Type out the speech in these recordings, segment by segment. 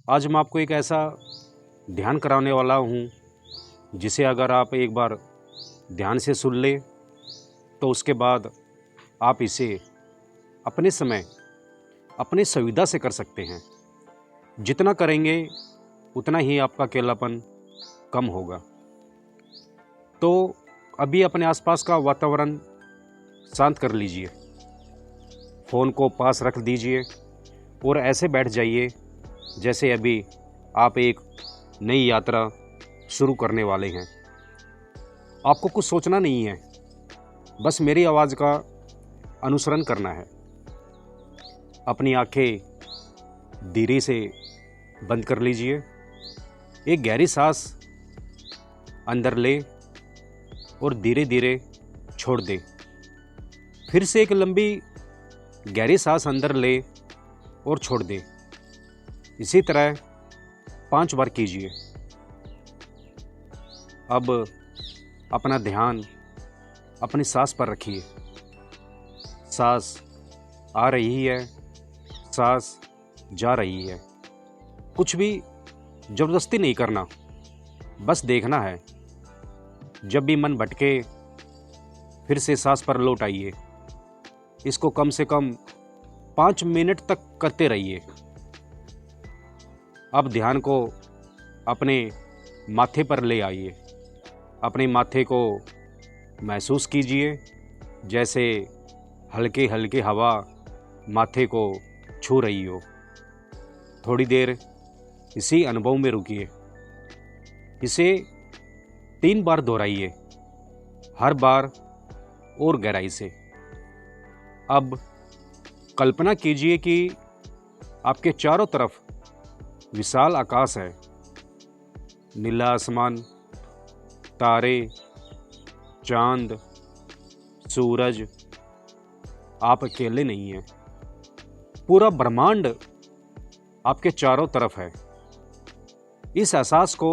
आज मैं आपको एक ऐसा ध्यान कराने वाला हूँ जिसे अगर आप एक बार ध्यान से सुन लें तो उसके बाद आप इसे अपने समय, अपनी सुविधा से कर सकते हैं। जितना करेंगे उतना ही आपका अकेलापन कम होगा। तो अभी अपने आसपास का वातावरण शांत कर लीजिए, फ़ोन को पास रख दीजिए और ऐसे बैठ जाइए जैसे अभी आप एक नई यात्रा शुरू करने वाले हैं। आपको कुछ सोचना नहीं है, बस मेरी आवाज़ का अनुसरण करना है। अपनी आंखें धीरे से बंद कर लीजिए। एक गहरी सांस अंदर ले और धीरे धीरे छोड़ दें। फिर से एक लंबी गहरी सांस अंदर ले और छोड़ दें। इसी तरह 5 बार कीजिए। अब अपना ध्यान अपनी सांस पर रखिए। सांस आ रही है, सांस जा रही है। कुछ भी ज़बरदस्ती नहीं करना, बस देखना है। जब भी मन भटके फिर से सांस पर लौट आइए। इसको कम से कम 5 मिनट तक करते रहिए। अब ध्यान को अपने माथे पर ले आइए। अपने माथे को महसूस कीजिए जैसे हल्के हल्के हवा माथे को छू रही हो। थोड़ी देर इसी अनुभव में रुकिए। इसे 3 बार दोहराइए, हर बार और गहराई से। अब कल्पना कीजिए कि आपके चारों तरफ विशाल आकाश है, नीला आसमान, तारे, चांद, सूरज। आप अकेले नहीं हैं, पूरा ब्रह्मांड आपके चारों तरफ है। इस एहसास को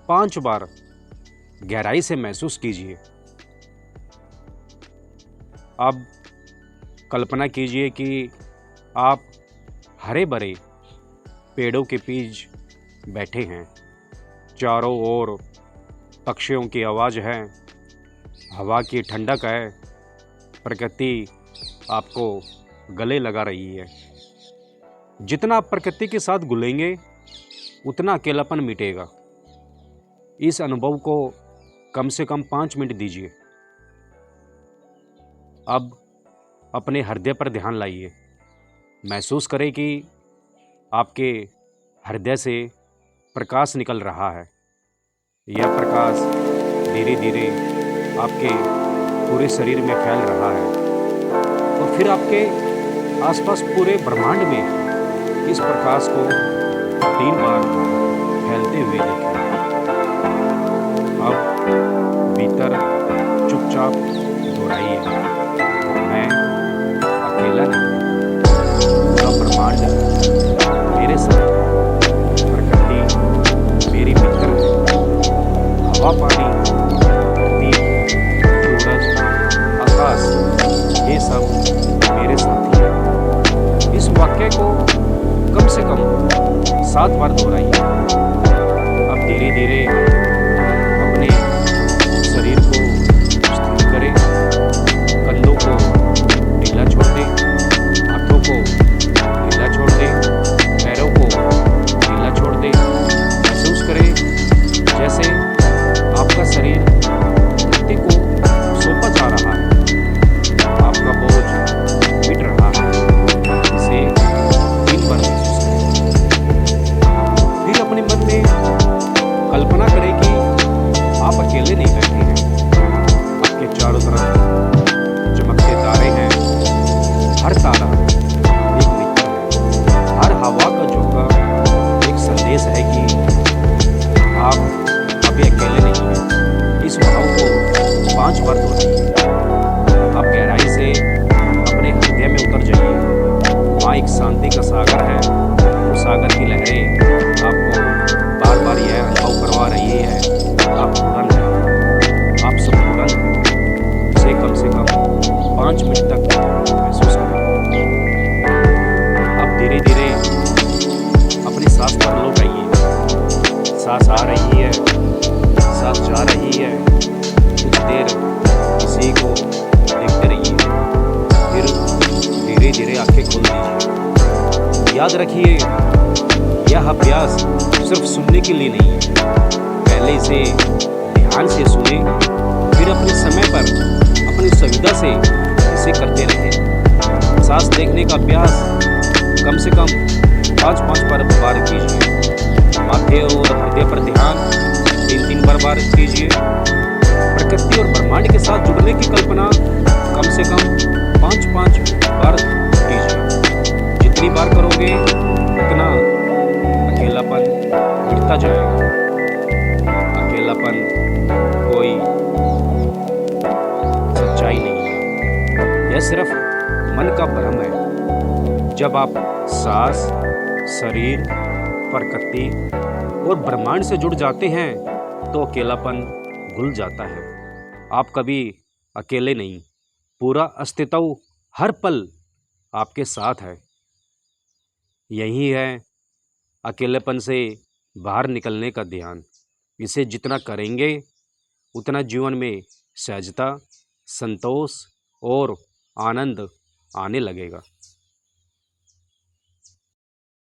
5 बार गहराई से महसूस कीजिए। अब कल्पना कीजिए कि आप हरे भरे पेड़ों के बीच बैठे हैं। चारों ओर पक्षियों की आवाज़ है, हवा की ठंडक है, प्रकृति आपको गले लगा रही है। जितना आप प्रकृति के साथ घुलेंगे उतना अकेलापन मिटेगा। इस अनुभव को कम से कम 5 मिनट दीजिए। अब अपने हृदय पर ध्यान लाइए। महसूस करें कि आपके हृदय से प्रकाश निकल रहा है। यह प्रकाश धीरे धीरे आपके पूरे शरीर में फैल रहा है। तो फिर आपके आसपास पूरे ब्रह्मांड में इस प्रकाश को 3 बार फैलते हुए देखें। अब भीतर चुपचाप दोहराइए, मैं अकेला नहीं, पूरा ब्रह्मांड मेरे साथ, प्रकृति मेरी मित्र है, हवा, पानी, धरती, सूरज, आकाश, ये सब मेरे साथी हैं। इस वाक्य को कम से कम 7 बार दोहराइए। अब धीरे धीरे अपने शरीर को स्थिर करें, कंधों को ढीला छोड़ दें, हाथों को ढीला छोड़ दें, पैरों को ढीला छोड़ दें। महसूस करें जैसे आपका शरीर धरती को सौंपा जा रहा है, आपका बोझ मिट रहा है। इसे 3 बार महसूस करें। फिर अपने मन में कल्पना करें कि आप अकेले नहीं बैठे हैं। आपके चारों तरफ चमकते तारे हैं। हर तारा एक मित्र है। हर हवा का झोंका एक संदेश है कि आप अभी अकेले नहीं हैं। इस भाव को 5 बार दोहराइए। आप गहराई से अपने हृदय में उतर जाइए। वहाँ एक शांति का सागर है। उस सागर की लहरें आपको बार बार यह अनुभव करवा रही है, आप पूर्ण हैं, आप संपूर्ण हैं। इसे कम से कम 5 मिनट तक महसूस करें। अब धीरे धीरे अपनी सांस सांस आ रही है, सांस जा रही है। कुछ देर किसी को देखते रहिए, फिर धीरे धीरे आंखें खोल दीजिए। याद रखिए, यह अभ्यास सिर्फ सुनने के लिए नहीं है। पहले इसे ध्यान से सुने, फिर अपने समय पर अपनी सुविधा से इसे करते रहें। सांस देखने का अभ्यास कम से कम 5-5 बार कीजिए। माथे और हृदय पर ध्यान 3-3 बार कीजिए। प्रकृति और ब्रह्मांड के साथ जुड़ने की कल्पना कम से कम 5-5 बार कीजिए। जितनी बार करोगे उतना अकेलापन बढ़ता जाएगा। अकेलापन कोई सच्चाई नहीं है, यह सिर्फ मन का भ्रम है। जब आप सांस, शरीर, प्रकृति और ब्रह्मांड से जुड़ जाते हैं तो अकेलापन घुल जाता है। आप कभी अकेले नहीं, पूरा अस्तित्व हर पल आपके साथ है। यही है अकेलेपन से बाहर निकलने का ध्यान। इसे जितना करेंगे उतना जीवन में सहजता, संतोष और आनंद आने लगेगा।